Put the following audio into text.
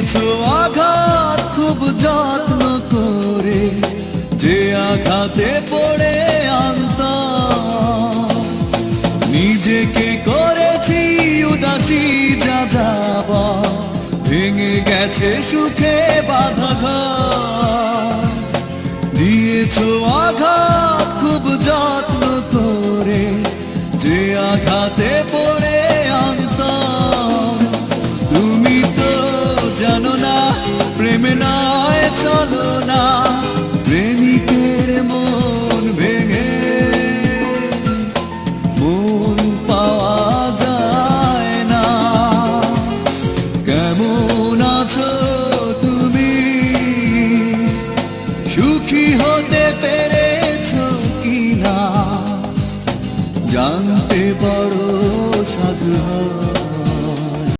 দিয়েছো আঘাত খুব যত্ন করে, যে আঘাতে পড়ে আনতাম নিজেকে করেছি উদাসী, যা যাবা ভেঙে গেছে সুখে বাঁধা ঘর। দিয়েছো আঘাত খুব যত্ন করে, যে আঘাতে